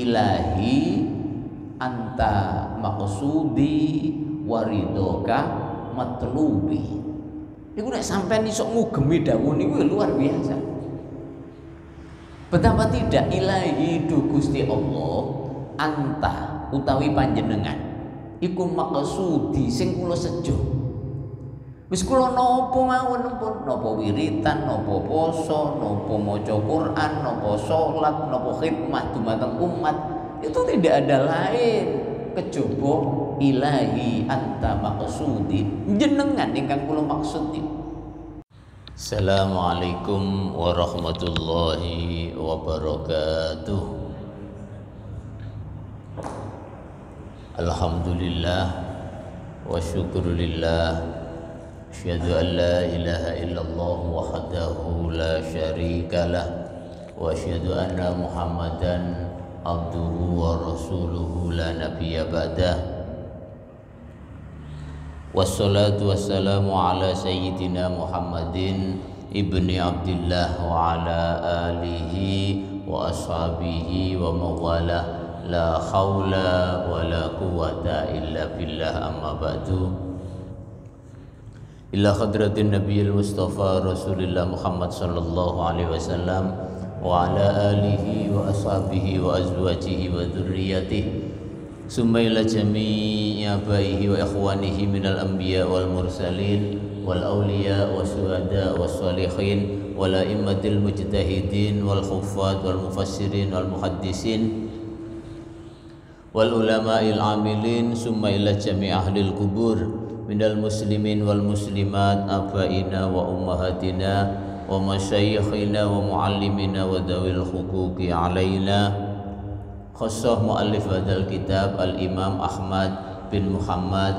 ilahi anta maqsudi waridoka matlubi. Niku nek sampean iso ngugemi dawuh niku luar biasa. Betapa tidak ilahi du Gusti Allah anta utawi panjenengan iku maqsudi sing kula sejo. Wis kula napa mawon napa wiritan, napa poso, napa maca Quran, napa salat, napa khidmah dumateng umat, itu tidak ada lain kejaba ilahi anta maqsudi jenengan ingkang kula maksud niku. Assalamualaikum warahmatullahi wabarakatuh. Alhamdulillah wa syukurillah, asyhadu an la ilaha illallah wahdahu la syarikalah wa asyhadu anna Muhammadan abduhu wa rasuluhu la nabiyya ba'dah. Wassalatu wassalamu ala sayyidina Muhammadin ibni Abdillah wa ala alihi wa ashabihi wa mawalah, la khawla wa la quwwata illa billah, amma ba'du. Ila hadratin nabiyil mustafa rasulillah Muhammad sallallahu alaihi wasallam wa ala alihi wa ashabihi wa azwajihi wa dhurriyyatihi, summa ila jami'i abaihi wa ikhwanihi minal anbiya wal mursalin wal awliya wa syuhada wa shalihin wal a'immatil mujtahidin wal huffaz wal mufassirin wal muhaddisin wal ulama'il amilin, summa ila jami'i ahlil kubur minal muslimin wal muslimat abaina wa ummahatina wa masyayikhina wa muallimina wa dawil huquqi alaina. Khusus muallif hadzal kitab al-Imam Ahmad bin Muhammad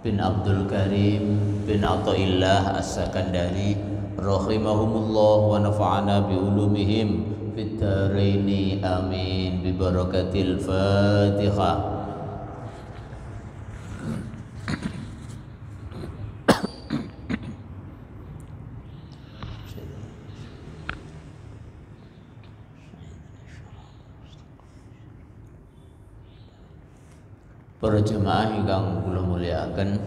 bin Abdul Karim bin Athaillah As-Sakandari rahimahumullah wa nafa'ana bi ulumihim fit dharaini amin bi barakatil Fatihah. Para jemaah ingkang kula mulyakaken,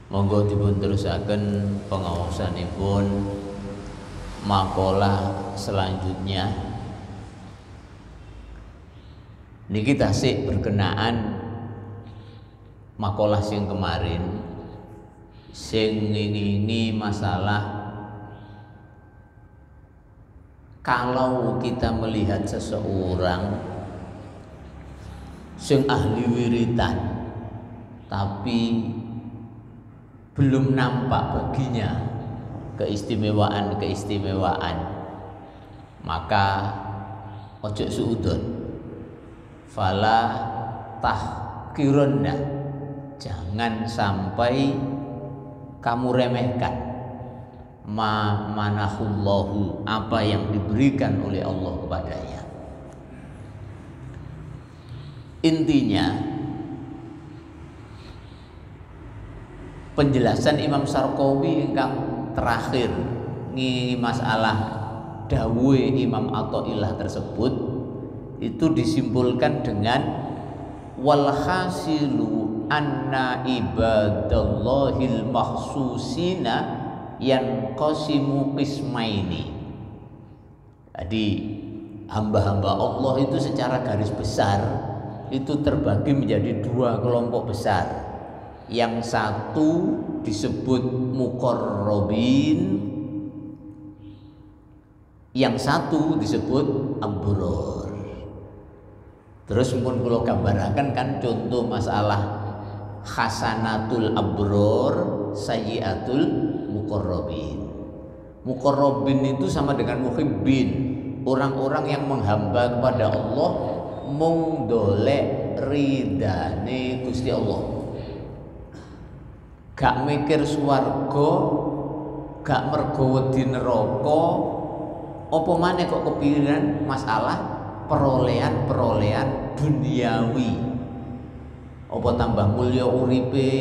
monggo dipun terusaken pengaosanipun makalah selanjutnya. Niki tasik berkenaan makalah sing kemarin sing ngingi masalah kalau kita melihat seseorang sing ahli wiritan tapi belum nampak baginya keistimewaan, maka ojo suudon, fala tahqirunna, jangan sampai kamu remehkan ma manahullahu, apa yang diberikan oleh Allah kepadanya. Intinya penjelasan Imam Syarqawi ingkang terakhir ini masalah dawuh Imam Athaillah tersebut itu disimpulkan dengan wal hasilu anna ibadallahil mahsusina yanqasimu qismaini. Jadi hamba-hamba Allah itu secara garis besar itu terbagi menjadi dua kelompok besar. Yang satu disebut muqarrabin, yang satu disebut abror. Terus pun kula gambaraken kan contoh masalah hasanatul abror, sayyiatul muqarrabin. Muqarrabin itu sama dengan muhibbin, orang-orang yang menghamba kepada Allah mung dolek ridane Gusti Allah, gak mikir swarga, gak mergo wedi neraka, apa maneh kok kepikiran masalah perolehan duniawi. Apa tambah mulya uripe,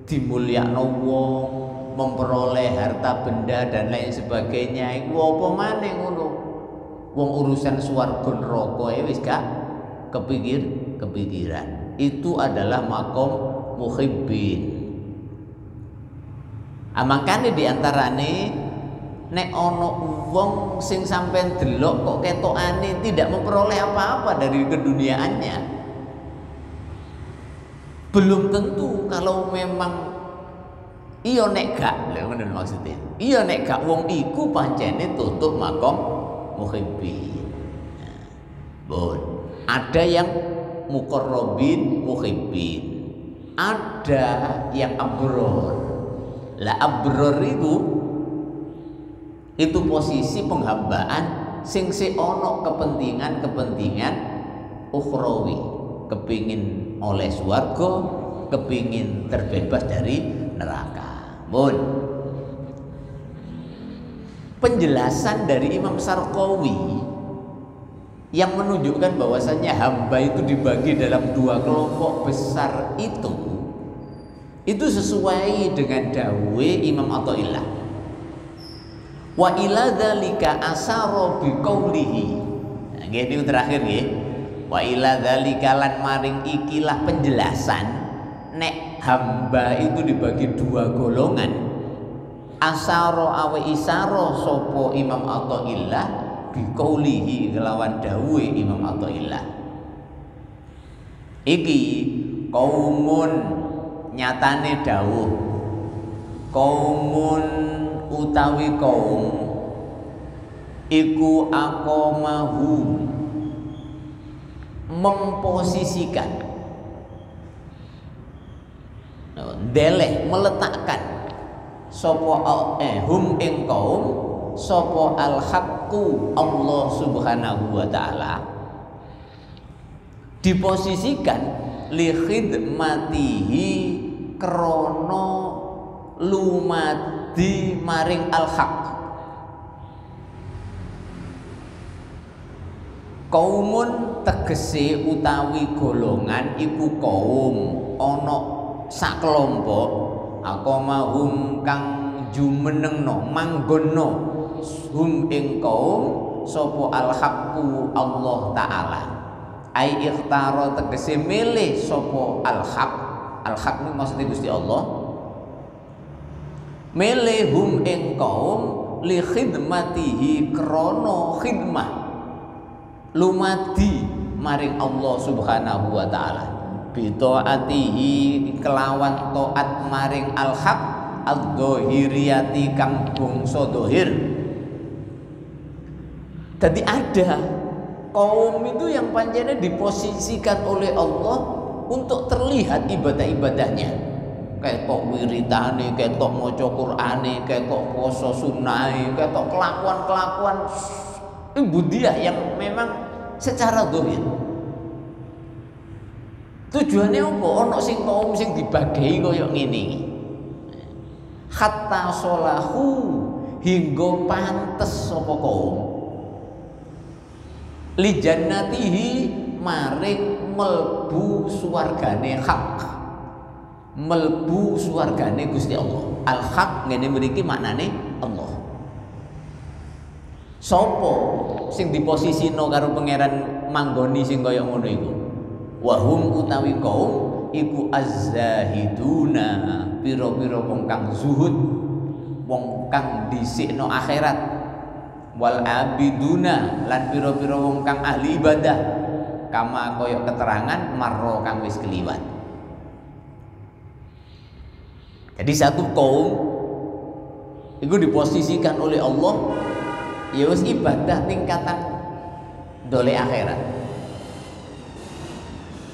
dimulyakno wong, memperoleh harta benda dan lain sebagainya, iku apa maneh ngono. Wong urusan swarga neraka wis gak kepikiran. Itu adalah makom muhibbin. Makane diantarane nek ana wong sing sampean delok kok ketokane tidak memperoleh apa-apa dari keduniaannya, belum tentu kalau memang iya nek gak, lha ngono maksudnya. Iya nek gak wong iku pancene tutup makom muhibbin. Bon, ada yang muqarrabin muhibbin, ada yang abror. Lah abror itu posisi penghambaan sing ono kepentingan ukhrawi, kepingin oleh swarga, kepingin terbebas dari neraka. Mun penjelasan dari Imam Syarqawi yang menunjukkan bahwasannya hamba itu dibagi dalam dua kelompok besar itu sesuai dengan dawuh Imam Athaillah. Wa ila dzalika asara biqaulihi. Nah, ini terakhir nggih. Wa ila dzalika lan maring ikilah penjelasan nek hamba itu dibagi dua golongan. Asara awe isara sapa Imam Athaillah biqaulihi kelawan dawuh Imam Athaillah. Iki kaumun nyatane dawuh kaumun utawi kaum iku aqamahu memposisikan deleh meletakkan sapa hum ing kaum sapa al haqqu Allah Subhanahu wa taala diposisikan li khidmatihi krana lumadi maring al-haq. Kaumun tegese utawi golongan iku kaum ana sakelompok aqamahum kang jumenengno manggonno hum ing kaum sapa al-haqqu Allah taala. Ai ikhtara tegese milih sapa al-haq. Al-haq niku maksudnya Gusti Allah. Milih hum ing kaum li khidmatihi krana khidmah lumadi maring Allah Subhanahu wa taala. Bi taatihi kelawan taat maring al-haq adz-dzahiriyati kang bangsa dzahir. Jadi ada kaum itu yang pancene diposisikan oleh Allah untuk terlihat ibadah-ibadahnya. Ketok wiritane, ketok maca Qur'ane, ketok poso sunnahe, ketok kelakuan-kelakuan ibudiah yang memang secara zahir. Tujuannya apa? Ono sing kaum sing dibagi kaya ngene iki. Hatta solahu hingga pantes sapa kaum li jannatihi maring melbu swargane hak, melbu swargane Gusti Allah. Al haq ngene mriki maknane Allah. Sopo sing diposisino karo pangeran manggoni sing kaya ngono iku? Wahum utawi kaum iku az-zahiduna, pira-pira wong kang zuhud, wong kang dhisikno akhirat. Wal abiduna lan pira-pira wong kang ahli ibadah, kama kaya keterangan marro kang wis keliwat. Jadi satu kaum itu diposisikan oleh Allah ya wis ibadah tingkatan dole akhirat.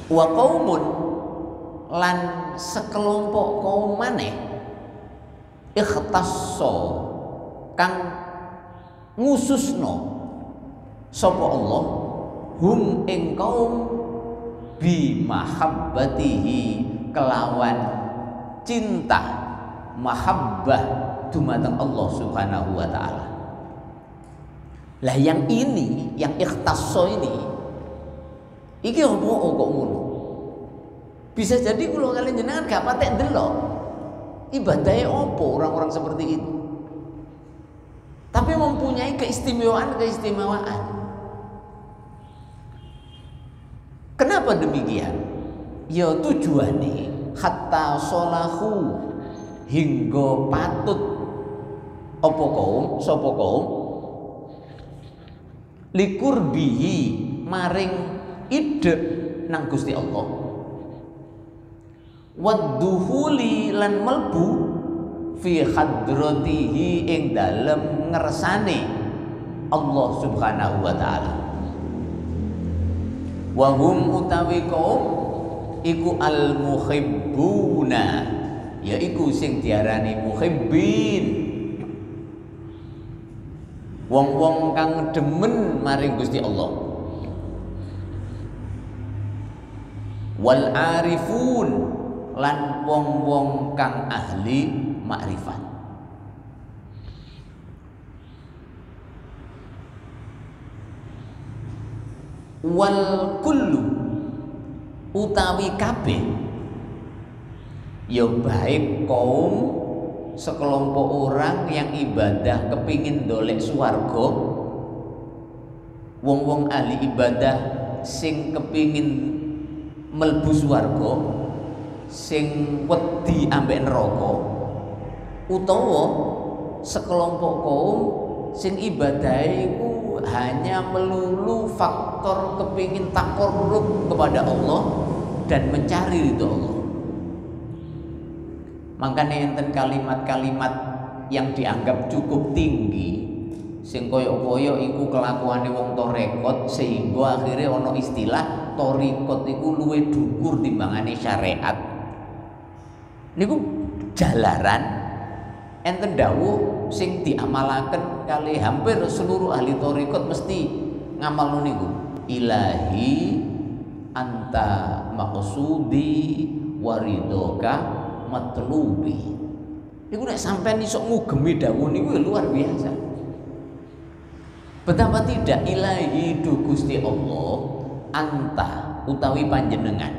Wa qaumun lan sekelompok kaum maneh ikhtassa kang ngususno sapa Allah hum ing kaum bi mahabbatihi kelawan cinta mahabbah dumateng Allah Subhanahu wa taala. Lah yang ini, yang ikhtasso ini iki opo kok ngono? Bisa jadi kula kalian jenengan gak patek ndelok ibadahnya opo orang-orang seperti itu. Tapi mempunyai keistimewaan. Kenapa demikian? Ya tujuane hatta solahu hingga patut apa kaum sapa kaum likurbihi maring ide nang Gusti Allah wadduhuli lan melbu fi hadratihi ing dalem ngersane Allah Subhanahu wa taala. Wa hum utawi kaum iku al muhibbuna, yaiku sing diarani muhibbin, wong-wong kang demen maring Gusti Allah. Wal arifun lan wong-wong kang ahli makrifat. Wal kullu utawi kabeh ya baik kaum sekelompok orang yang ibadah kepingin dolek swarga, wong-wong ahli ibadah sing kepingin melbu swarga, sing wedi ambek neraka, utawa sekelompok kaum sing ibadah iku hanya melulu faktor kepingin takarrub kepada Allah dan mencari ridho Allah. Makanya enten kalimat-kalimat yang dianggap cukup tinggi sing koyo-koyo iku kelakuane wong torekot, sehingga akhirnya ono istilah torikot iku luwe dhuwur timbangane syariat. Niku jalaran enten dawuh sing diamalaken kali hampir seluruh ahli torikot mesti ngamal niku. Ilahi anta maqsudi waridoka matlubi. Niku nek sampean iso ngugemi dawuh niku luar biasa. Betapa tidak ilahi du Gusti Allah anta utawi panjenengan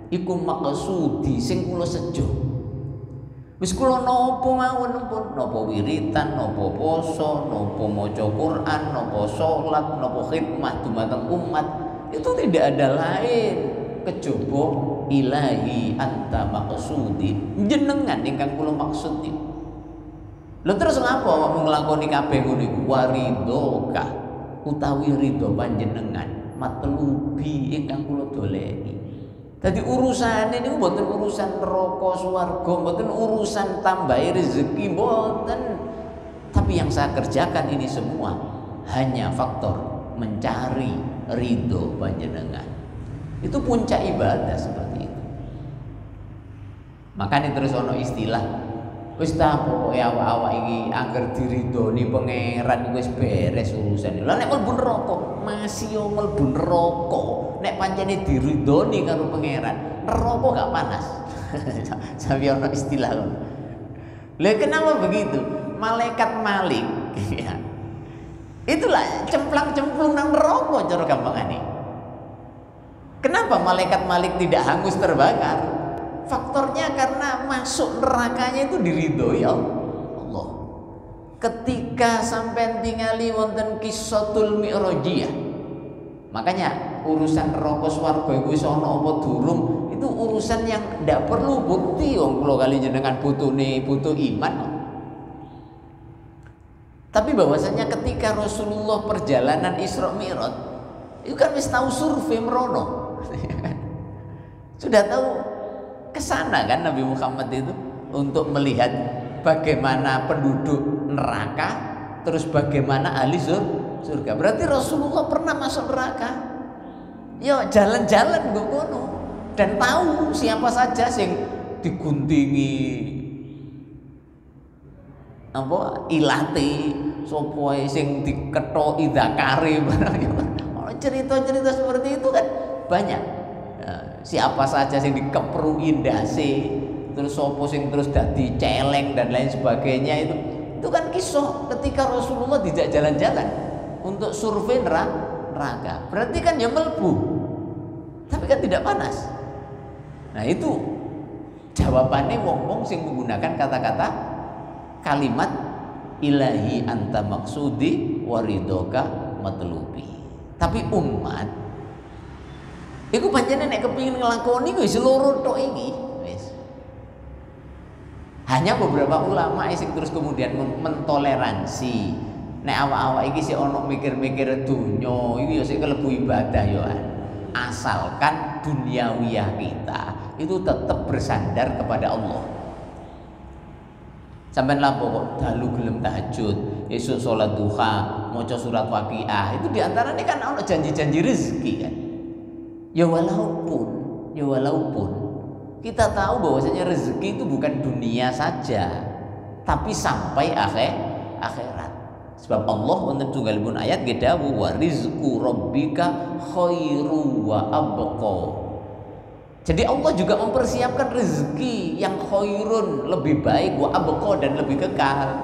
iku maqsudi sing kula sejo. Wis kula napa mawon pun, napa wiritan, napa poso, napa maca Quran, napa salat, napa khidmah dumateng umat, itu tidak ada lain kejaba ilahi anta maqsudi, jenengan ingkang kula maksud niku. Lha terus ngapa awakmu nglakoni kabeh ngono iku? Waridoka utawi ridho panjenengan matlubi ingkang kula doleni. Dadi urusane niku mboten urusan neraka swarga, mboten urusan tambahi rezeki, mboten. Tapi yang saya kerjakan ini semua hanya faktor mencari ridho panjenengan. Itu puncak ibadah seperti itu. Makanya terus ono istilah wis ta pokoke awak-awak iki angger diridhoni pangeran wis beres urusan. Lah nek mlebu neraka, masih yo mlebu neraka. Nek pancene diridhoni karo pangeran, neraka gak panas. Sampe ono istilah ngono. Lah kenapa begitu? Malaikat Malik ya. Itulah cemplang-cemplung nang neraka cara gampangane. Kenapa malaikat Malik tidak hangus terbakar? Faktornya karena masuk nerakanya itu diridhoi Allah. Ketika sampai tingali wonten Qissatul Mi'rajiyah, makanya urusan neraka swarga iku iso ana apa durung, itu urusan yang ndak perlu bukti. Wong kula kali jenengan butuh iman. Tapi bahwasanya ketika Rasulullah perjalanan Isra Mi'raj, itu kan wis tahu survei merono. Sudah tahu kesana kan Nabi Muhammad itu untuk melihat bagaimana penduduk neraka, terus bagaimana ahli surga. Berarti Rasulullah pernah masuk neraka. Yo jalan-jalan nggo kono dan tahu siapa saja sing diguntingi apa ilate, sapa sing dikethoki zakare barang. Cerita-cerita seperti itu kan banyak. Siapa saja yang dikeprui ndase, terus sopo sing terus dadi celeng dan lain sebagainya, itu kan kisah ketika Rasulullah dijak jalan-jalan untuk survei neraka. Berarti kan ya melbu, tapi kan tidak panas. Nah itu jawabannya wong-wong sing menggunakan kata-kata kalimat ilahi anta maksudi waridoka matlubi. Tapi umat Iku pancene nek kepengin nglakoni kuwi seluruh tok iki. Wis. Hanya beberapa ulama sing terus kemudian mentoleransi nek awak-awak iki sik ono mikir-mikir donya iki ya sik kelebu ibadah ya. Asalkan duniawiyah kita itu tetap bersandar kepada Allah. Sampai lapo kok dalu gelem tahajud, esuk sholat duha, maca surat Waqiah, itu diantaranya kan ono janji-janji rezeki kan. Ya walaupun kita tahu bahwasanya rezeki itu bukan dunia saja, tapi sampai akhirat. Sebab Allah wonten tunggalipun ayat gedhawu wa rizqu rabbika khairu wa abqa. Jadi Allah juga mempersiapkan rezeki yang khairun, lebih baik, wa abqa, dan lebih kekal.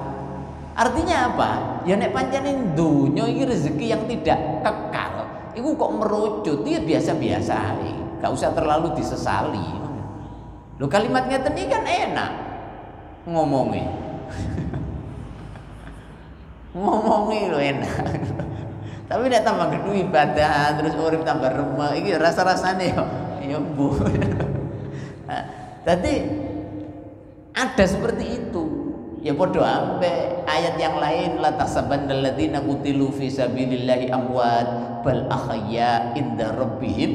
Artinya apa? Ya nek pancen donya iki rezeki yang tidak kekal, iku kok merucut, ya biasa-biasa ae. Gak usah terlalu disesali. Lho kalimat ngeten iki kan enak ngomongnya. Ngomongnya lo enak. Tapi nek tambah gedhe ibadah terus urip tambah remeh iki rasa-rasane ya bu. Tadi ada seperti itu. Ya podo ampe ayat yang lain la tahsabannal ladzina qutilu fi sabilillahi amwat bal ahya inda rabbihim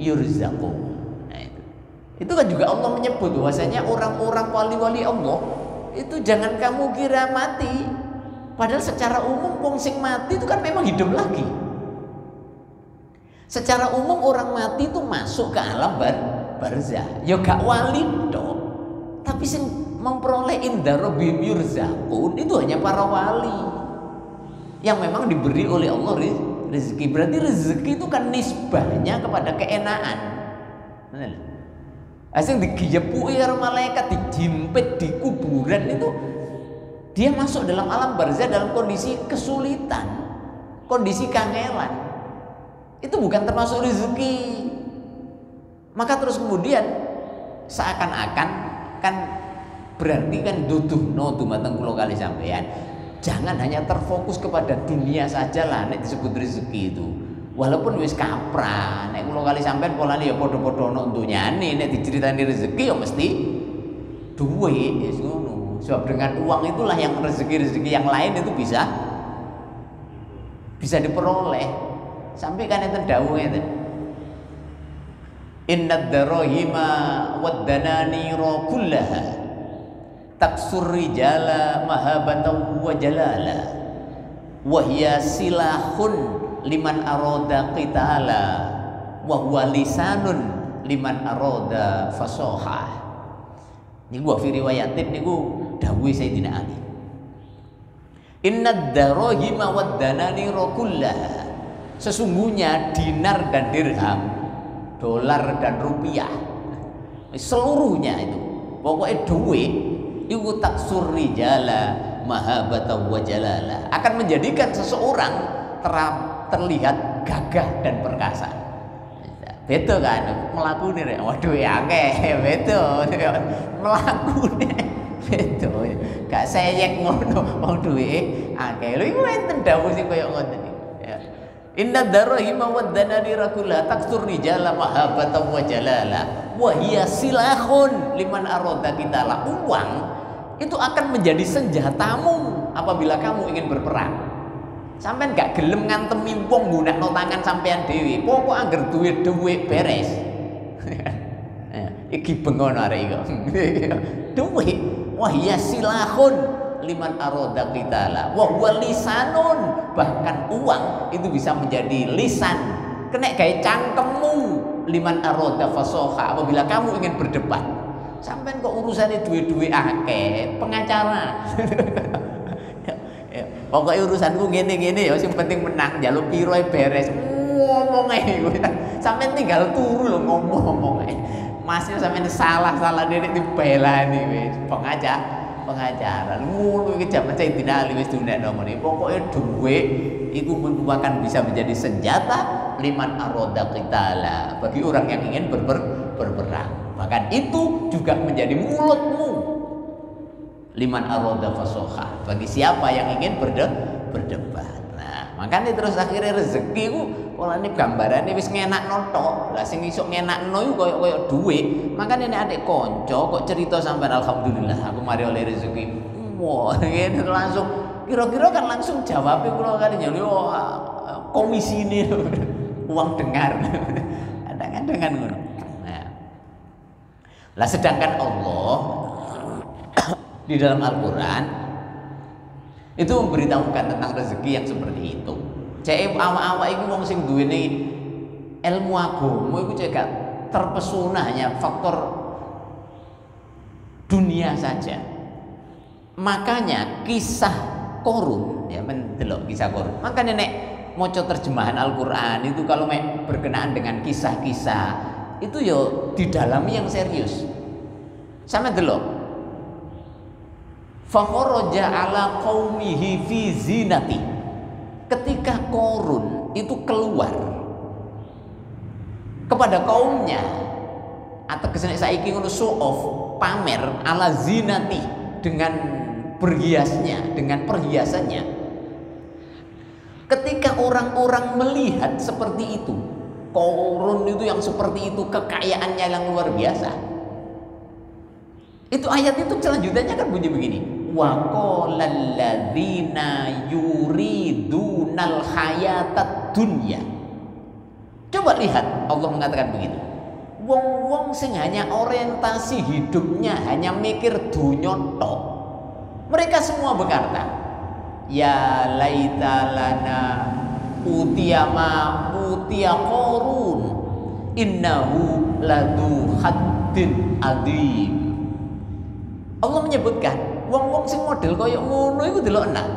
yurzaqun. Nah, itu kan juga Allah menyebut bahwasanya orang-orang wali-wali Allah itu jangan kamu kira mati. Padahal secara umum wong sing mati itu kan memang hidup lagi. Secara umum orang mati itu masuk ke alam barzah. Ya gak wali dong. Tapi sing memperoleh inda rabbihim yurzaqun itu hanya para wali yang memang diberi oleh Allah rezeki. Berarti rezeki itu kan nisbahnya kepada keenaan. Asing digeyepuki karo malaikat, dijimpit di kuburan itu dia masuk dalam alam barzah dalam kondisi kesulitan, kondisi kangelan. Itu bukan termasuk rezeki. Maka terus kemudian seakan-akan kan berarti kan duduhno dumateng kula kali sampean. Jangan hanya terfokus kepada dunia saja lah nek disebut rezeki itu. Walaupun wis kaprah, nek kula kali sampean polane ya padha-padha ono dunyane, nek diceritani rezeki ya mesti duwe wis ngono. Sebab dengan uang itulah yang rezeki-rezeki yang lain itu bisa diperoleh. Sampai kan enten dawuh ngeten. Innad darahima wad dananira kullaha taksur rijala mahabatan wa jalala wa hiya silahun liman arada qitala wa huwa lisanun liman arada fasoha. Niku wa fi riwayatin niku dawuh Sayyidina Ali. Innad darahima wad dananira kullaha, sesungguhnya dinar dan dirham, dolar dan rupiah, seluruhnya itu pokoknya duit itu taksur rijala mahabatan wa jalala, akan menjadikan seseorang terlihat gagah dan perkasa. Betul kan melakune rek waduh ya akeh betul melakune betul gak seyek ngono wong duwe akeh lho iku enten dawuh sing koyo ngoten iki ya. Inna darahima wad dananira kullaha taksur rijala mahabatan wa jalala wa hiya silahun liman arada qitala. Uang itu akan menjadi senjatamu apabila kamu ingin berperang. Sampean gak gelem ngantemi wong nggunakno tangan sampean dhewe. Pokok angger duwe dhuwit beres. Iki bengono arek iku. Dhuwit wahya silahun liman arada qitala wa huwa lisanun. Bahkan uang itu bisa menjadi lisan. Kena gawe cangkemmu liman arada fasoha apabila kamu ingin berdebat. Sampean kok urusane duwe-duwe akeh, pengacara. Pokoknya urusanku gini-gini ya, yang penting menang, jalur piro beres, ngomong aja, sampai tinggal turu lo ngomong aja, masih sampai salah dia dibela nih, pengacara, ngulu ke zaman saya tidak alih dunia nomor ini, pokoknya duit itu merupakan bisa menjadi senjata liman aroda qitala bagi orang yang ingin berperang, bahkan itu juga menjadi mulutmu. Liman aroda fasoha bagi siapa yang ingin berdebat. Nah, Makanya terus akhirnya rezeki ku polane gambarane wis ngenakno tok. Lah sing iso ngenakno iku koyo dhuwit. Makanya nek adik kanca kok cerita sampean alhamdulillah aku mari oleh rezeki. Wah, ngene langsung kira-kira kan langsung jawabnya kula kali nyali komisi ini uang dengar. Kadang-kadang kan ngono. Nah. Lah sedangkan Allah di dalam Al-Qur'an itu memberitahukan tentang rezeki yang seperti itu. Cek awak-awak iku wong sing duweni ilmu agama iku cek gak terpesona hanya faktor dunia saja. Makanya kisah Korun ya mendelok kisah Korun. Makanya nek maca terjemahan Al-Qur'an itu kalau berkenaan dengan kisah-kisah itu yo didalami yang serius. Sama delok. Fa kharaja ala qaumihi fi zinati. Ketika Korun itu keluar kepada kaumnya atau kesene saiki ngono show off, pamer ala zinati dengan berhiasnya, dengan perhiasannya. Ketika orang-orang melihat seperti itu, Korun itu yang seperti itu, kekayaannya yang luar biasa. Itu ayat itu selanjutnya kan bunyi begini. Wa qalal ladzina yuridunal hayatad dunya. Coba lihat Allah mengatakan begitu. Wong-wong sing hanya orientasi hidupnya hanya mikir dunya tok. Mereka semua berkata, ya laita lana utiya ma utiya Qarun innahu ladu haddin adim. Allah menyebutkan wong-wong sing model kaya ngono iku delok enak.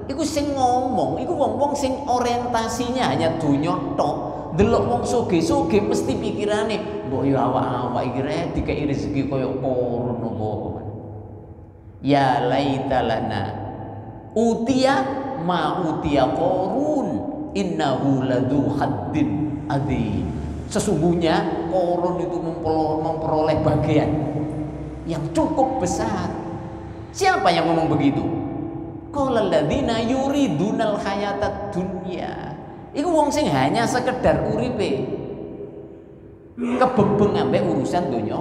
Iku sing ngomong, iku wong-wong sing orientasinya hanya dunya tok. Delok wong sugih-sugih mesti pikirane, mbok yo awak-awak iki rek dikei rezeki kaya Qarun opo. Ya laita lana utiya ma utiya Qarun innahu ladu haddin adzim. Sesungguhnya Qarun itu memperoleh bagian yang cukup besar. Siapa yang ngomong begitu? Qalal ladzina yuridunal hayatad dunya. Iku wong sing hanya sekedar uripe kebebeng ambek urusan dunya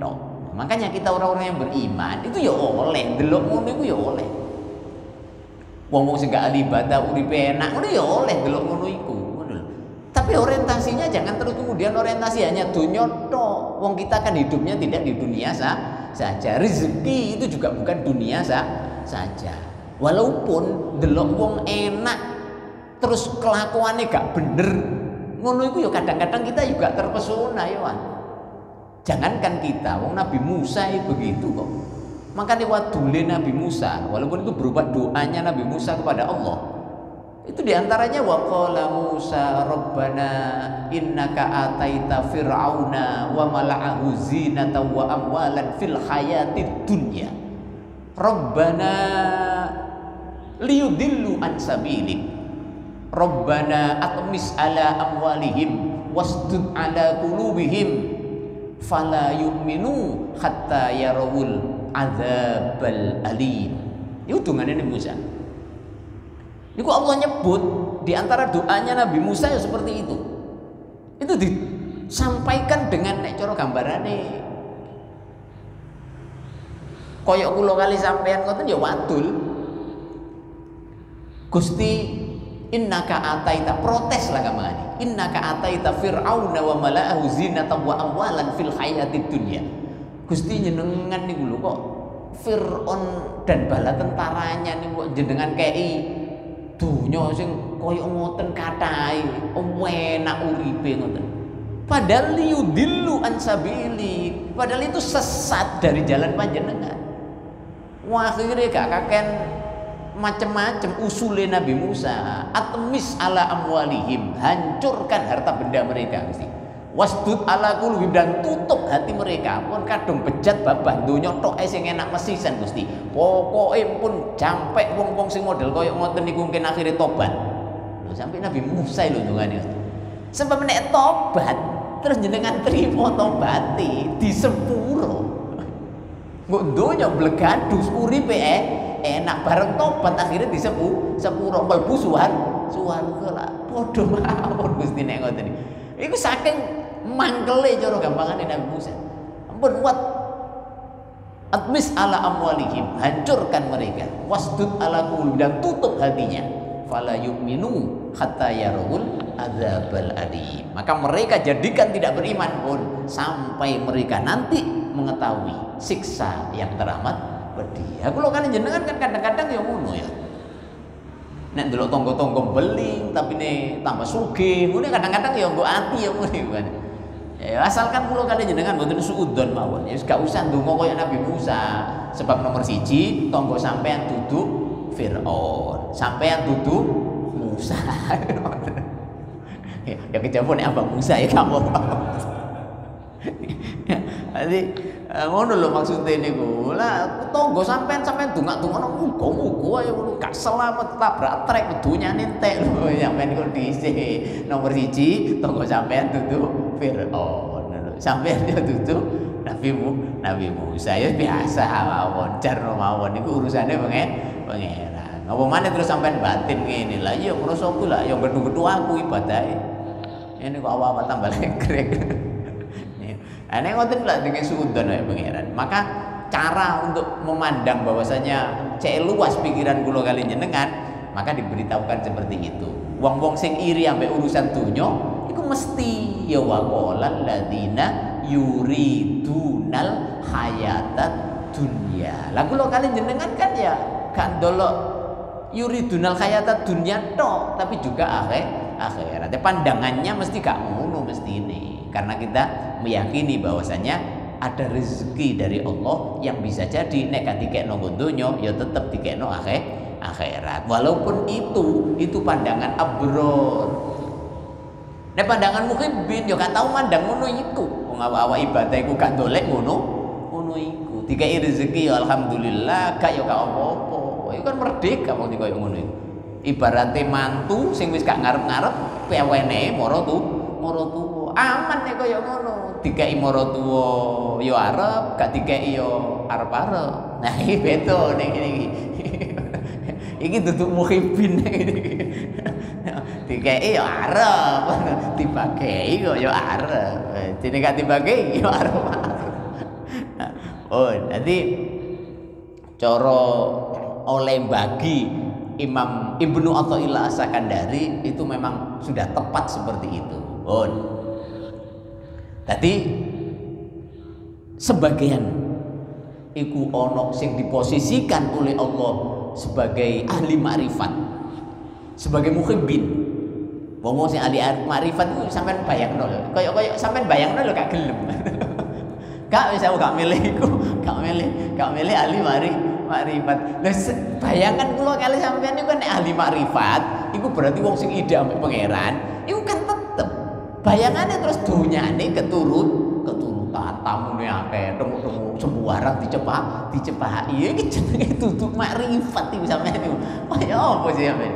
tok. Makanya kita orang-orang yang beriman itu ya oleh delok ngono iku ya oleh. Wong-wong sing gak ahli ibadah uripe enak ngono ya oleh delok ngono iku. Tapi orientasinya jangan terus kemudian orientasi hanya dunia tok. Wong kita kan hidupnya tidak di dunia saja. Rezeki itu juga bukan dunia saja. Walaupun delok wong enak terus kelakuannya gak bener ngono iku ya kadang-kadang kita juga terpesona ya wan. Jangankan kita, wong Nabi Musa itu begitu kok. Makanya wadule Nabi Musa, walaupun itu berupa doanya Nabi Musa kepada Allah. Itu diantaranya wa qala Musa Rabbana innaka ataita fir'auna wa mala'ahu zinatan wa amwalan fil hayatid dunya. Rabbana liyudillu an sabilik. Rabbana atmis ala amwalihim wasdud ala qulubihim fala yu'minu hatta yarawul adzabal alim. Itu dungane Nabi Musa. Niku Allah nyebut di antara doanya Nabi Musa ya seperti itu. Itu disampaikan dengan nek cara gambarane. Koyok kula kali sampean ngoten ya wadul. Gusti innaka ataita, protes lah gamane. Innaka ataita fir'auna wa mala'ahu zinatan wa amwalan fil hayatid dunya. Gusti jenengan niku lho kok Fir'aun dan bala tentaranya niku kok jenengan kei dunya sing kaya ngoten kathah, enak uripe ngoten. Padahal liyudillu an sabili, padahal itu sesat dari jalan panjenengan. Wah, akhirnya gak kaken macam-macam usulnya Nabi Musa. Atmis ala amwalihim, hancurkan harta benda mereka Gusti. Wasdud ala qulubihim, dan tutup hati mereka. Pun kadung bejat babah donya tok sing enak mesisan Gusti. Pokoke pun jampek wong-wong sing model koyo ngoten niku mungkin akhire tobat. Lho sampai Nabi Musa lho ndungane. Sebab nek tobat terus jenengan trimo tobati di sepuro. Mbok donya blegadus uripe enak bareng tobat akhirnya di sepuro mlebu swarga lah padha mawon Gusti nek ngoten iki. Iku saking mangkele cara gampangane Nabi Musa. Ampun atmis ala amwalihim, hancurkan mereka, wasdud ala qulub, dan tutup hatinya, fala yu'minu hatta yarawul adzabal alim. Maka mereka jadikan tidak beriman pun sampai mereka nanti mengetahui siksa yang teramat pedih. Aku lho kan jenengan kan kadang-kadang ya ngono ya. Nek ndelok tangga-tangga beling tapi ne tambah sugih, ngene kadang-kadang ya nggo ati ya ngono kan. Ya, asalkan kula kali jenengan mboten suudzon mawon. Ya gak usah ndonga kaya Nabi Musa. Sebab nomor 1 tangga sampean duduk Firaun, sampean duduk Musa. Ya kejaba nek Abang Musa ya kamu. Jadi ngono lho maksude niku. Lah tangga sampean dongak-dongakno muga-muga ayo ngono gak selamat tabrak trek dunyane entek lho sampean niku dhisik. Nomor 1 tangga sampean duduk Firaun, sampean dia duduk Nabi Musa ya biasa mawon, jarno mawon niku urusane pangeran. Apa maneh terus sampean batin ngene lah, iya ngrasa aku lah ya gedhu-gedhu aku ibadahe. Ini kok awak tambah legrek. Nek ngoten lah dengan suudzon wae pangeran. Maka cara untuk memandang bahwasanya cek luas pikiran kula kali jenengan, maka diberitahukan seperti itu. Wong-wong sing iri ambek urusan dunya iku mesti ya waqalal ladzina yuridunal hayatat dunya. Lah kula kali jenengan kan ya gak ndelok yuridunal hayatat dunya tok, tapi juga akhirat. Pandangannya mesti gak ngono mestine. Karena kita meyakini bahwasanya ada rezeki dari Allah yang bisa jadi nek gak dikekno donya ya tetep dikekno akhirat. Walaupun itu pandangan abror. Nek pandangan muhibbin yo gak tau mandang ngono iku. Wong awak ibadah iku gak dolek ngono iku. Dikai rezeki ya alhamdulillah, gak yo gak apa-apa. Iku kan merdeka wong koyo ngono iku. Ibarate mantu sing wis gak ngarep-ngarep pewene mara tuwa. Aman nek koyo ngono. Dikai mara tuwa yo arep, gak dikai yo arep-arep. Nah iki beda nek iki. Iki duduk muhibbin iki. Dikei ya arep, dibagei kok ya arep. Dene gak dibagei ya arep. Oh, nanti cara oleh bagi Imam Ibnu Athaillah As-Sakandari itu memang sudah tepat seperti itu. Oh. Tadi sebagian iku ono sing diposisikan oleh Allah sebagai ahli ma'rifat, sebagai muhibbin. Wong sing ahli ma'rifat itu sampean bayangno lho. Kaya sampean bayangno lho gak gelem. Gak wis aku gak milih iku, gak milih ahli ma'rifat. Lah bayangan kula kali sampean niku kan ahli ma'rifat, iku berarti wong sing ide ambek pangeran, iku kan tetep bayangannya terus donyane keturutan tamune akeh, temu sembarang dicepah. Iya iki jenenge duduk ma'rifat iki sampean niku. Kaya apa sih sampean?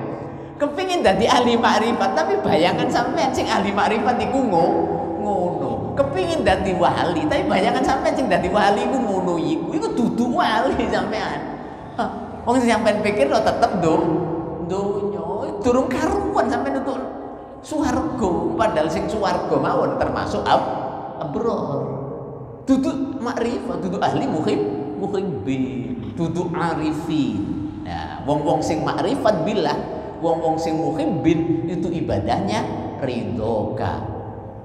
Kepingin dadi ahli ma'rifat tapi bayangan sampean sing ahli ma'rifat iku ngono. Kepingin dadi wali tapi bayangan sampean sing dadi wali iku ngono iku dudu wali sampean. Wong sing sampean pikir lo tetep donya durung karuan sampean untuk swarga, padahal sing swarga mawon termasuk abror. Dudu makrifat, dudu ahli muhibbin, dudu arifin. Nah, wong-wong sing makrifat billah, wong-wong sing muhibbin itu ibadahnya ridhoka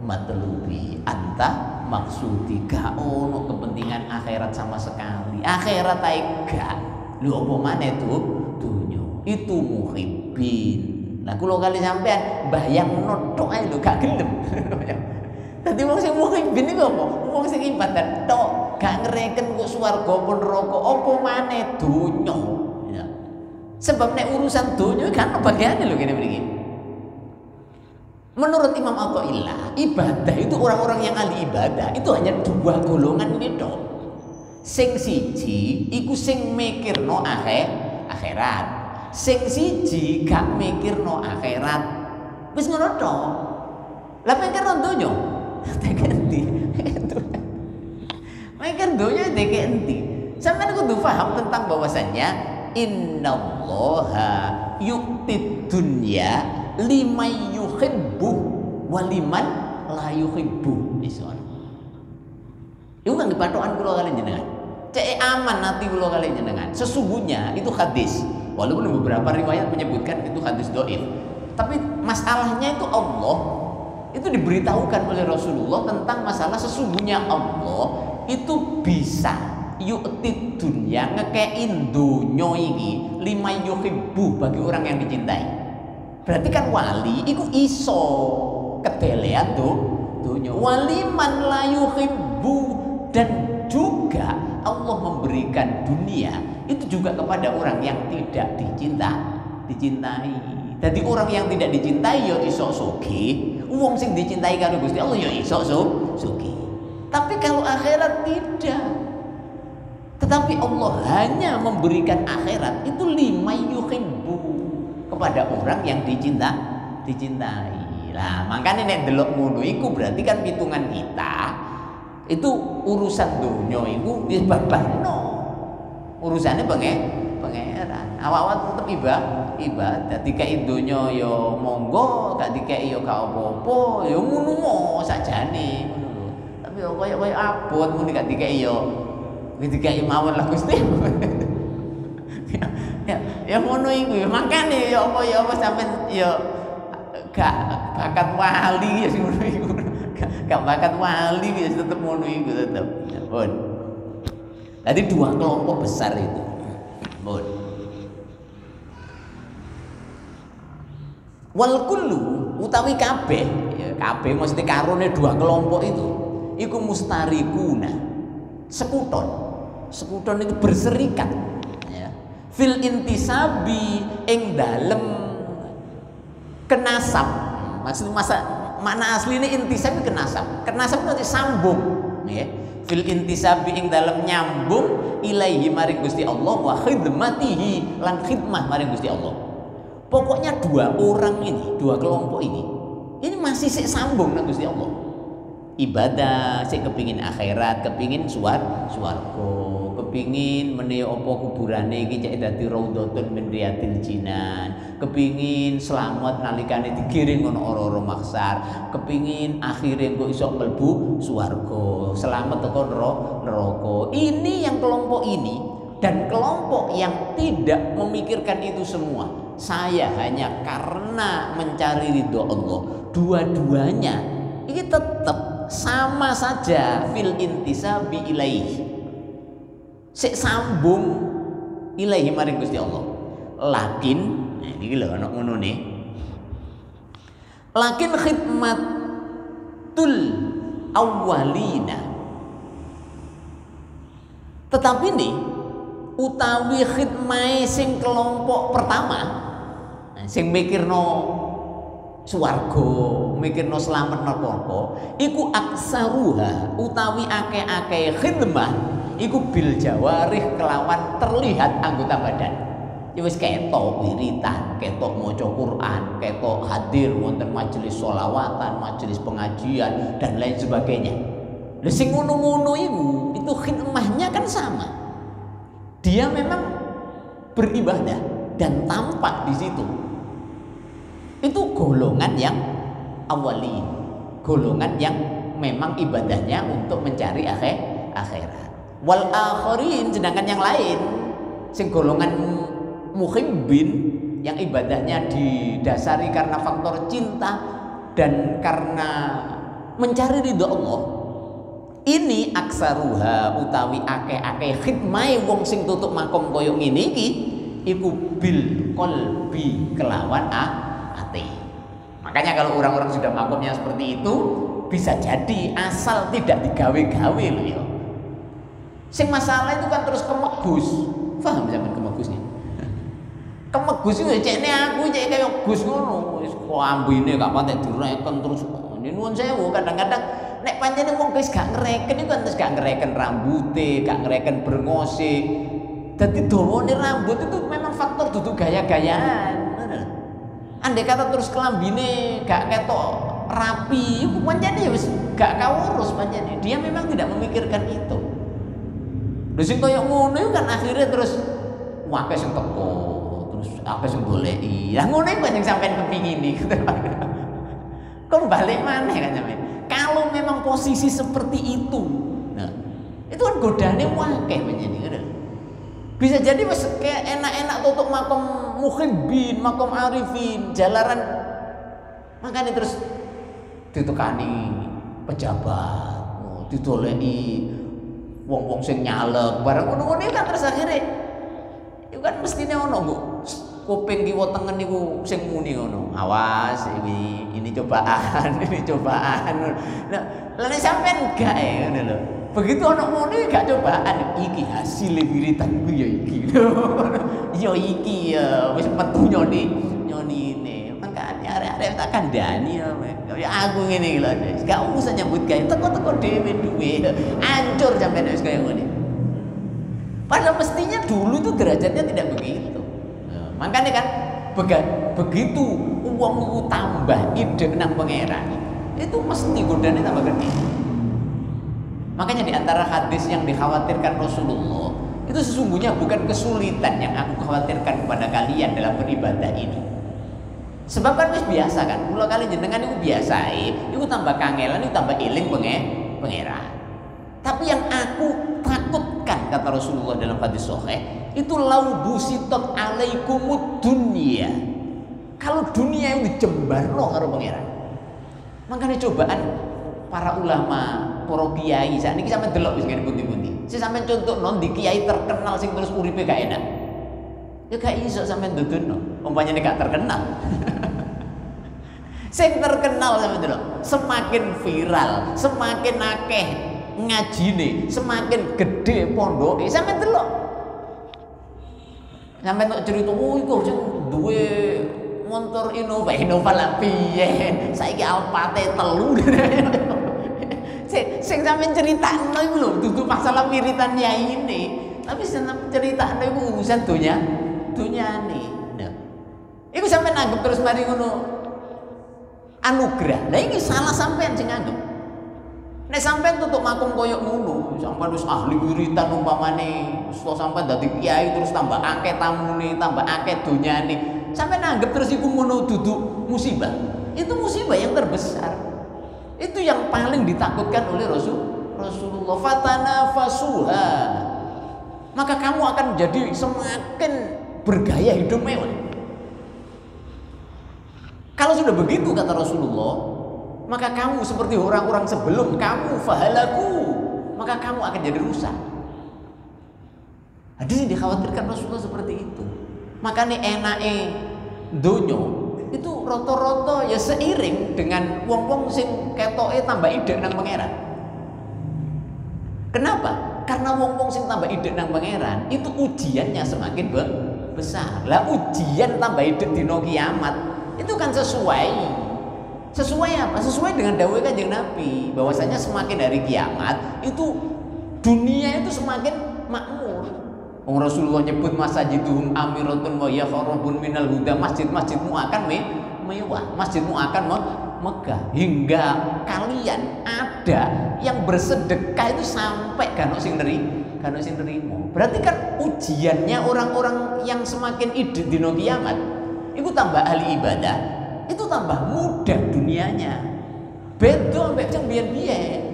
matlubi anta maksudi gak ono kepentingan akhirat sama sekali. Akhirat ae gak. Lho apa maneh dunya. Itu muhibbin. Nah kula kali sampean bayangno tok ae lho gak gelem. Dadi wong sing muhibbin iku apa? Wong sing ibadah tok, gak ngereken kok swarga apa neraka, apa maneh donya. Ya. Sebab nek urusan donya kan bagiane lho kene mriki. Menurut Imam Athaillah, ibadah itu orang-orang yang ahli ibadah itu hanya dua golongan ini tok. Sing siji iku sing mikirno akhirat. Sing siji gak mikirno akhirat. Wis ngono tok. Lah mikirno donya. Teke endi? Mikir donya teke endi? Sampeyan kudu paham tentang bahwasannya innallaha yu'tid dunya liman yuhibbu waliman la yuhibbu. Iku kan dipatokan kula kali jenengan. Cek aman nanti kula kali jenengan. Sesungguhnya itu hadis. Walaupun beberapa riwayat menyebutkan itu hadis dhaif. Tapi masalahnya itu Allah itu diberitahukan oleh Rasulullah tentang masalah sesungguhnya Allah itu bisa yu'tid dunya ngekein dunya iki lima yuhibbu bagi orang yang dicintai. Berarti kan wali itu iso kedelean tuh dunya waliman la yuhibbu, dan juga Allah memberikan dunia itu juga kepada orang yang tidak dicintai. Jadi orang yang tidak dicintai ya iso sugih, wong sing dicintai karo Gusti Allah ya iso sugih. Tapi kalau akhirat tidak. Tetapi Allah hanya memberikan akhirat itu lima yuhibbu kepada orang yang dicintai. Lah, makanya nek delok ngono iku berarti kan pitungan kita itu urusan dunya iku wis babano. Urusane pangeran. Awak-awak tetep ibadah. Dikei donya ya monggo, gak dikei ya gak apa-apa, ya ngono mo sakjane ngono lho. Tapi kaya abot muni gak dikei ya mawon lah Gusti. Ya ngono iku ya makane ya apa sampean ya gak bakat wali ya ngono iku. Gak bakat wali ya tetep ngono iku tetep. Pun. Tadi dua kelompok besar itu. Pun. Wal kullu utawi kabeh, ya kabeh mesti karone dua kelompok itu. Iku mustarikuna. Sekuton itu berserikat ya. Fil intisabi ing dalem kenasab. Maksud makna asline intisab kenasab. Kenasab nanti sambung ya. Fil intisabi ing dalem nyambung ilaihi maring Gusti Allah wa khidmatihi lan khidmah maring Gusti Allah. Pokoknya dua orang ini, dua kelompok ini masih sik sambung nang Gusti Allah. Ibadah, sik kepingin akhirat, kepingin swarga, kepingin meneh apa kuburane iki cek dadi raudhatun min riyadil jinan, kepingin selamat nalikane digiring ngono ora-ora maksar, kepingin akhire engko iso mlebu swarga, selamat teko neraka. Ini yang kelompok ini dan kelompok yang tidak memikirkan itu semua. Saya hanya karena mencari ridho Allah. Dua-duanya ini tetap sama saja fil intisabi ilaihi. Sik sambung ilaihi maring Gusti Allah. Lakin iki lho ana ngono ne. Lakin khidmatul awwalina. Tetapi nih utawi khidmah sing kelompok pertama sing mikirno swarga, mikirno slamet neraka, iku aksaruha utawi akeh-akeh khidmah iku bil jawarih kelawan terlihat anggota badan. Ya wis ketok wiritan, ketok maca Quran, ketok hadir wonten majelis sholawatan, majelis pengajian dan lain sebagainya. Lah sing ngono-ngono itu khidmahnya kan sama. Dia memang beribadah dan tampak di situ. Itu golongan yang awali, golongan yang memang ibadahnya untuk mencari akhirat. Wal akharin, sedangkan yang lain sing golongan muhibbin yang ibadahnya didasari karena faktor cinta dan karena mencari ridho Allah. Ini aksaruha utawi akeh-akeh khidmah wong sing tutup makom koyo ngene iki iku bil qalbi kelawan hati. Makanya kalau orang-orang sudah makomnya seperti itu bisa jadi asal tidak digawe-gawe loh ya. Sing masalah itu kan terus kemegus. Paham sampean kemegusnya? Kemegus itu cekne aku cek kaya Gus ngono. Wis kok ambine gak patek direken terus nuwun sewu kadang-kadang nek pancene wong wis gak ngereken iku terus gak ngereken rambute, gak ngereken brengose. Dadi dawane rambut itu memang faktor duduk gaya-gayaan. Andai kata terus kelambine gak ketok rapi, pancene wis gak kaurus pancene. Dia memang tidak memikirkan itu. Lha sing kaya ngono kan akhirnya terus akeh sing teko, aku sing goleki. Lah ngono iku sing sampean kepingin iki. Kok balik maneh kan sampean. Kalau memang posisi seperti itu. Nah, itu kan godane akeh menjadi. Bisa jadi wis kayak enak-enak tutup makom muhibbin, makom arifin, jalaran makanya terus ditekani pejabat, ditoleki wong-wong sing nyalek, barang ngono-ngono kan terus akhirnya itu kan mestine ono Bu. Kuping kiwa tengen niku sing muni ngono. Awas ini cobaan, ini cobaan. Nah, lha sampean gak ngono lho. Begitu ono ngono gak cobaan, iki hasil wiritanku ya iki. Ya iki ya wis metu nyonine. Makane arek-arek tak kandhani ya aku ngene iki lho. Gak usah nyambut gawe, teko-teko dhewe duwe. Ancur sampeyan wis kaya ngene. Padahal mestinya dulu itu derajatnya tidak begitu. Makanya kan begitu uang itu tambah ide nang pangeran, itu mesti godane tambah gede. Makanya di antara hadis yang dikhawatirkan Rasulullah itu sesungguhnya bukan kesulitan yang aku khawatirkan kepada kalian dalam beribadah ini. Sebab kan wis biasa kan, mula kali jenengan itu biasa, itu tambah kangelan, itu tambah iling pangeran. Tapi yang aku takutkan kata Rasulullah dalam hadis sahih itu lau busitot alaikumud dunya. Kalau dunia yang dijembarno karo pangeran. Makanya cobaan para ulama, para kiai sakniki sampeyan delok wis ngene pundi-pundi. Sing sampeyan contohno di kiai terkenal sing terus uripe gak enak. Ya gak iso sampeyan duduno, umpamane gak terkenal. Sing terkenal sampeyan delok, semakin viral, semakin akeh ngajine, semakin gede pondoke sampeyan delok. Sampai untuk cerita, oh itu sing duwe motor Innova lah piye. Saiki Alphate 3. Sing sampean critakno iku lho dudu masalah wiritannya ini. Tapi critakno iku urusan donyane. Nah. Iku sampean anggap terus mari ngono anugerah. Lah iki salah sampean sing anggap. Nek sampean tutup makom koyok ngono, sampean wis ahli wiritan umpamane, setelah sampean dadi kiai terus tambah akeh tamune, tambah akeh donyane. Sampean anggap terus iku ngono dudu musibah. Itu musibah yang terbesar. Itu yang paling ditakutkan oleh Rasulullah. Fatanafasuha. Maka kamu akan jadi semakin bergaya hidup mewah. Kalau sudah begitu kata Rasulullah, maka kamu seperti orang-orang sebelum kamu fahalaku, maka kamu akan jadi rusak. Hadis yang dikhawatirkan Rasulullah seperti itu. Makanya enake donyo itu roto-roto ya seiring dengan wong-wong sing ketoke tambah ide nang pangeran. Kenapa? Karena wong-wong sing tambah ide nang pangeran itu ujiannya semakin besar. Lah ujian tambah ide dina kiamat itu kan sesuai apa? Sesuai dengan dawuh Kanjeng Nabi bahwasanya semakin hari kiamat itu dunia itu semakin makmur. Rasulullah nyebut masajiduhum amiratun wa yakharabun minal huda, masjid-masjidmu akan mewah, masjidmu akan megah hingga kalian ada yang bersedekah itu sampai kano sing nerimo. Berarti kan ujiannya orang-orang yang semakin ide dina kiamat itu tambah ahli ibadah, itu tambah mudah dunianya. Beda mbek ceng biyen-biyen.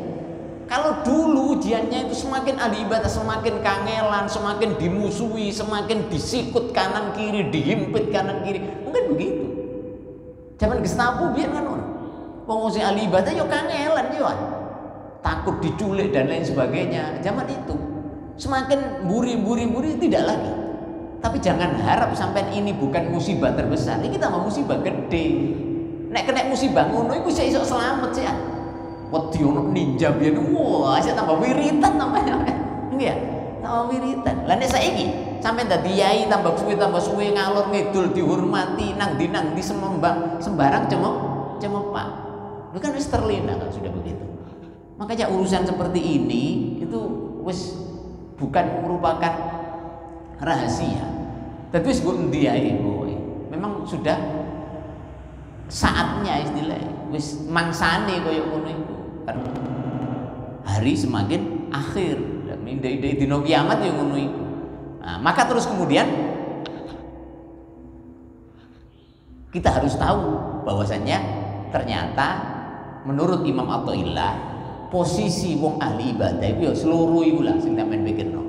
Kalau dulu ujiannya itu semakin ahli ibadah, semakin kangelan, semakin dimusuhi, semakin disikut kanan kiri, dihimpit kanan kiri. Mungkin begitu. Zaman Gestapo biyen kan ono. Wong sing ahli ibadah yo kangelan yo. Takut diculik dan lain sebagainya. Zaman itu semakin buri tidak lagi. Tapi jangan harap sampai ini bukan musibah terbesar. Ini tambah musibah gede. Nek kena musibah ngono iku iso selamat sih. Wedi ono ninja biyen, wah, saya tambah wiritan namanya. Iya, tambah wiritan. Lah nek saiki sampai dadi yai tambah suwe ngalor ngidul dihormati nang di sembarang cemepak. Lu kan wis terlena kan sudah begitu. Makanya urusan seperti ini itu wis bukan merupakan rahasia. Tapi wis nggo endi ae kowe. Memang sudah saatnya istilahnya wis mangsane koyo ngono iku. Hari semakin akhir, dina kiamat ya ngono iku. Nah, maka terus kemudian Kita harus tahu bahwasannya ternyata menurut Imam Athaillah posisi wong ahli ibadah itu ya seluruh iku lah sing sampean pikirno.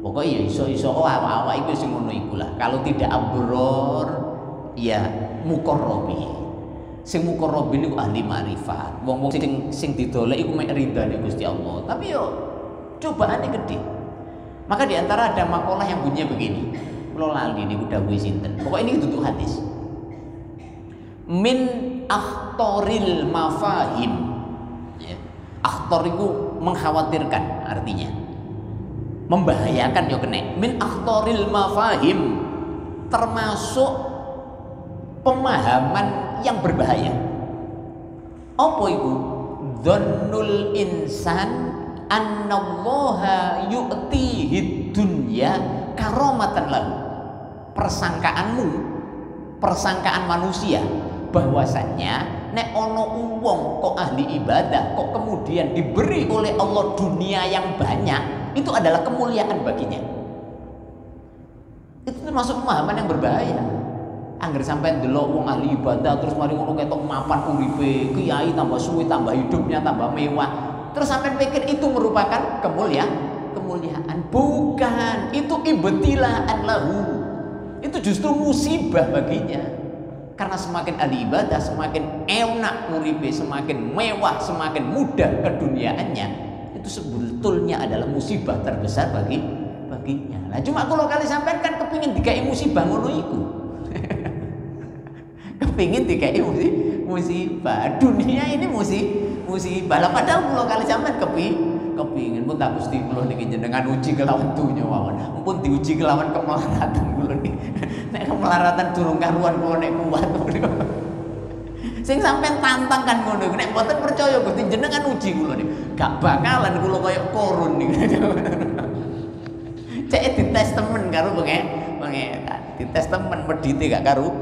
Pokoke ya iso-iso awak-awak iku sing ngono iku lah. Kalau tidak abror ya muqarrabi. Sing muqarrabi niku ahli makrifat. Wong-wong sing didolek iku mek ridane Gusti Allah. Tapi yo cobaane gede. Maka di antara ada makalah yang bunyinya begini. Kula lali niku dawuhe sinten. Pokoke ini duduk hadis. Min akhtoril mafahim ya. Akhtor itu mengkhawatirkan artinya membahayakan ya kena. Min akhtoril mafahim termasuk pemahaman yang berbahaya. Apa itu? Dhannul insan annallaha yu'tihi dunya karamatan lahu. Persangkaan manusia bahwasannya nek ono wong kok ahli ibadah kok kemudian diberi oleh Allah dunia yang banyak, itu adalah kemuliaan baginya. Itu termasuk pemahaman yang berbahaya. Angger sampai ndelok wong ahli ibadah terus mari ngono ketok mapan uripe, kiai tambah suwi, tambah hidupnya tambah mewah. Terus sampai pikir itu merupakan kemuliaan. Bukan, itu ibtilaan lahu. Itu justru musibah baginya. Karena semakin ahli ibadah, semakin enak uripe, semakin mewah, semakin mudah keduniaannya, itu sebetulnya adalah musibah terbesar baginya. Nah, cuma kalau kali sampean kan kepingin dikai musibah ngono iku. Kepingin dikai musibah. Dunia ini musibah. Lah padahal kalau kali sampean kepingin pun tak Gusti kula niki jenengan uji kelawan dunya mawon. Mumpun diuji kelawan kemelaratan kula niki. Nek kemelaratan durung karuan kula nek kuat. Sing sampean tantang kan ngono. Nek mboten percaya Gusti jenengan uji kula niki. Gak bakalan kula koyo korun niki. Cek dites temen karo pengen. Dites temen medite gak karuan.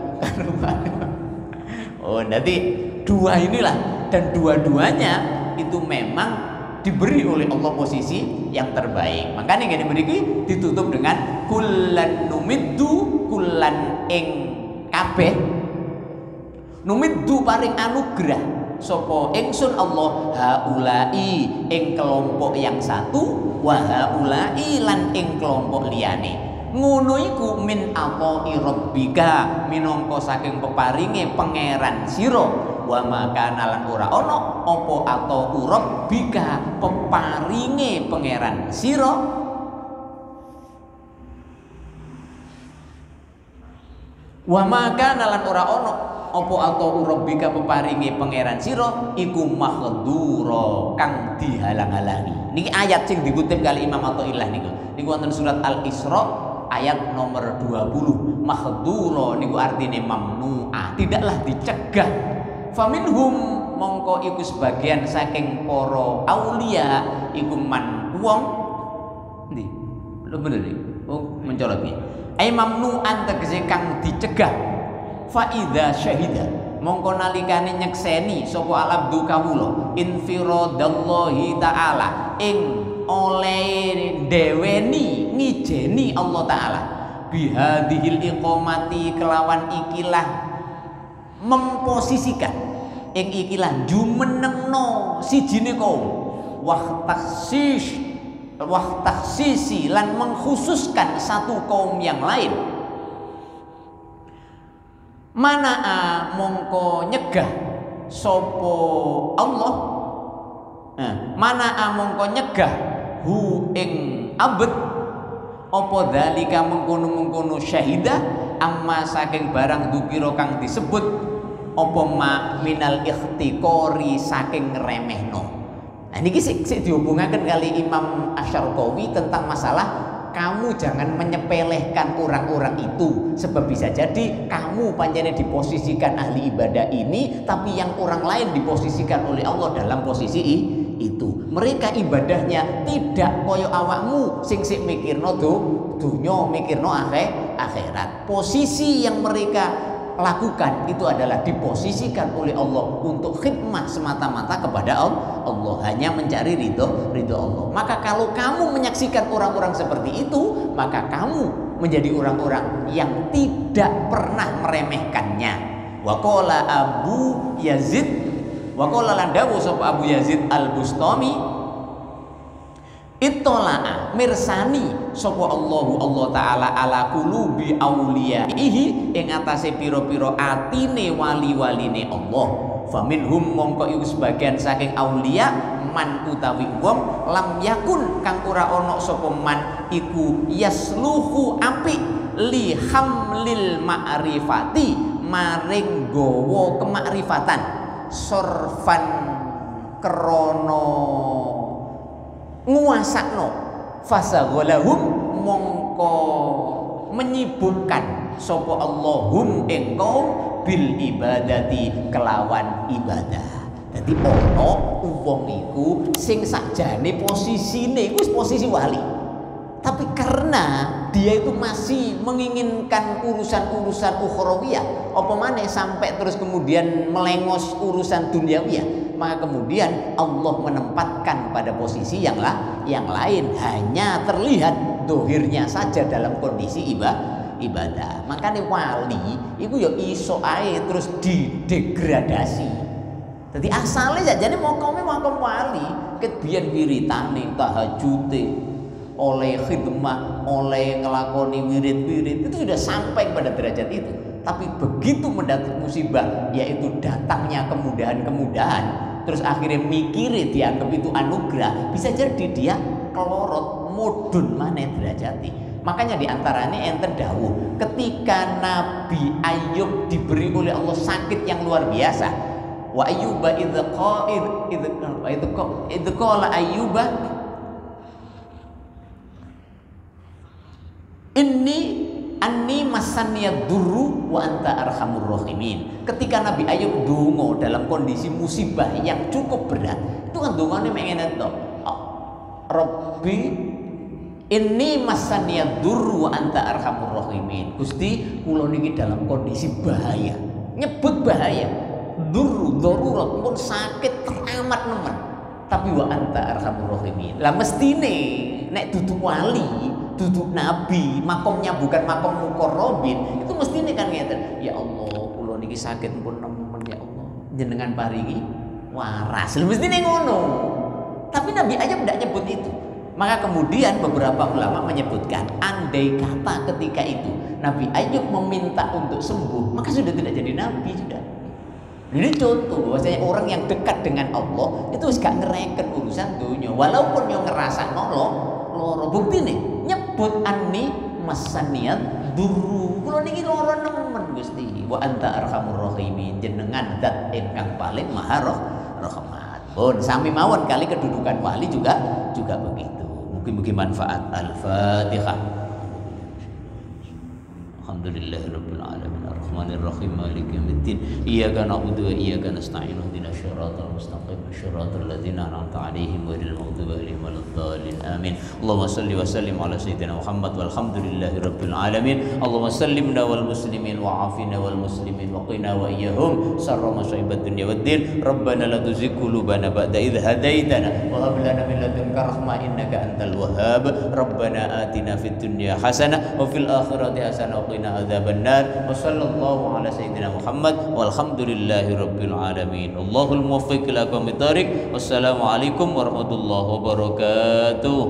Oh, nanti dua inilah dan dua-duanya itu memang diberi oleh Allah posisi yang terbaik. Makanya gini beriki ditutup dengan kullan numiddu kullan ing kabeh numiddu paring anugerah sapa ingsun Allah haulai ing kelompok yang satu wa haulai lan ing kelompok liyane. Ngono iku min atai rabbika minangka saking peparinge pangeran sira wa maka nalan ora ana apa atau rabbika peparinge pangeran sira wa maka nalan ora ana apa atau rabbika peparinge pangeran sira iku mahdura kang dihalang-halangi. Niki ayat sing dikutip kali Imam Athaillah niku wonten surat Al-Isra ayat nomor 20. Mahdura niku artine mamnu'a, tidaklah dicegah. Faminhum mongko iku sebagian saking para aulia iku man wong ndi lho bener iki mencolot iki ai mamnu'an tegese kang dicegah. Fa idza syahida mongko nalikane nyekseni sapa al-abdu kawula infiradallahi taala ing oleh deweni ngijeni Allah taala bihadhil iqamati kelawan ikilah memposisikan ing ikilah jumenengno sijine kaum wahtaksisi lan mengkhususkan satu kaum yang lain. Mana mongko nyegah sopo Allah mana mongko nyegah hu ing abet apa dzalika mengkono-mengkono syahidah amma saking barang dukira kang disebut apa ma minal ikhtiqori saking remehno. Nah niki sik dihubungaken kali Imam Asy-Syarqawi tentang masalah kamu jangan menyepelehkan orang-orang itu, sebab bisa jadi kamu panjangnya diposisikan ahli ibadah ini, tapi yang orang lain diposisikan oleh Allah dalam posisi itu. Mereka ibadahnya tidak koyo awakmu sing sik mikirno dunya, mikirno akhirat. Posisi yang mereka lakukan itu adalah diposisikan oleh Allah untuk khidmah semata-mata kepada Allah, hanya mencari ridho Allah. Maka kalau kamu menyaksikan orang-orang seperti itu, maka kamu menjadi orang-orang yang tidak pernah meremehkannya, Wa qala Abu Yazid, wa qala landawu sapa Abu Yazid Al-Bustami, ittola'a mirsani sapa Allah taala ala qulubi auliyaihi ing atase pira-pira atine wali-waline Allah. Faminhum mongko iku sebagian saking aulia man utawi wong lam yakun kang ora ana sapa man iku yasluhu apik li hamlil ma'rifati maring gawa kemakrifatan sorfan krana nguasakno fasaghalahum mongko menyibukkan sapa Allahum ing kaum bil ibadati kelawan ibadah. Dadi ana wong iku sing sakjane posisine iku posisi wali, tapi karena dia itu masih menginginkan urusan-urusan ukhrawiyah, apa maneh sampai terus kemudian melengos urusan duniawiyah, maka kemudian Allah menempatkan pada posisi yang lain, hanya terlihat dohirnya saja dalam kondisi ibadah. Makanya wali itu ya iso ae terus didegradasi. Jadi asalnya jadi makom wali ket biyen wiritane tahajute oleh khidmah, oleh ngelakoni wirid-wirid itu sudah sampai pada derajat itu. Tapi begitu mendapat musibah, yaitu datangnya kemudahan-kemudahan, terus akhirnya mikir dianggap itu anugerah, bisa jadi dia kelorot mudun maneh derajati. Makanya diantaranya enten dawuh ketika Nabi Ayub diberi oleh Allah sakit yang luar biasa. Wa ayyuba idza qala ayyuba anni masaniyad durru wa anta arhamur rahimin. Ketika Nabi Ayub donga dalam kondisi musibah yang cukup berat, itu kan dongane mengen to. Rabbi inni masaniyad durru wa anta arhamur rahimin. Gusti, kula niki dalam kondisi bahaya. Nyebut bahaya. Durru darurat pun sakit teramat nemen. Tapi wa anta arhamur rahimin. Lah mestine nek duduk wali, duduk nabi, makomnya bukan makom muqarrabin, itu mestine kan ngeten. Ya Allah, kula niki sakit pun nemen ya Allah. Jenengan paringi waras. Lha mestine ngono. Tapi Nabi Ayub tidak nyebut itu. Maka kemudian beberapa ulama menyebutkan andai kata ketika itu Nabi Ayub meminta untuk sembuh, maka sudah tidak jadi nabi sudah. Ini contoh bahwasanya orang yang dekat dengan Allah itu gak ngereken urusan dunia, walaupun yang ngerasa loro. Bukti nih nyebut anni masaniyat duru, kula niki loro nemen Gusti, wa anta arhamur rahimin, jenengan zat ingkang paling maha rahmat. Pun sami mawon kali kedudukan wali juga begitu. Mungkin manfaat. Al-Fatihah. Alhamdulillahirabbil alamin arrahmanir rahim maliki yaumiddin iyyaka na'budu wa iyyaka nasta'in ihdinas siratal mustaqim siratal ladzina an'amta 'alaihim ghairil maghdubi 'alaihim waladdallin amin. Allahumma shalli wa sallim ala sayyidina Muhammad walhamdulillahirabbil alamin. Allahumma sallimna wal muslimin wa afina wal muslimin wa qina wa iyyahum sarra masaibat dunya waddin. Rabbana la tuzigh qulubana ba'da idh hadaitana wa hab lana min ladunka rahmah innaka antal wahhab. Rabbana atina fid dunya hasanah wa fil akhirati hasanah wa qina adzabannar. Wa sallallahu ala sayyidina Muhammad walhamdulillahi rabbil alamin. Allahul muwaffiq ila aqwamit thariq. Wassalamualaikum warahmatullahi wabarakatuh.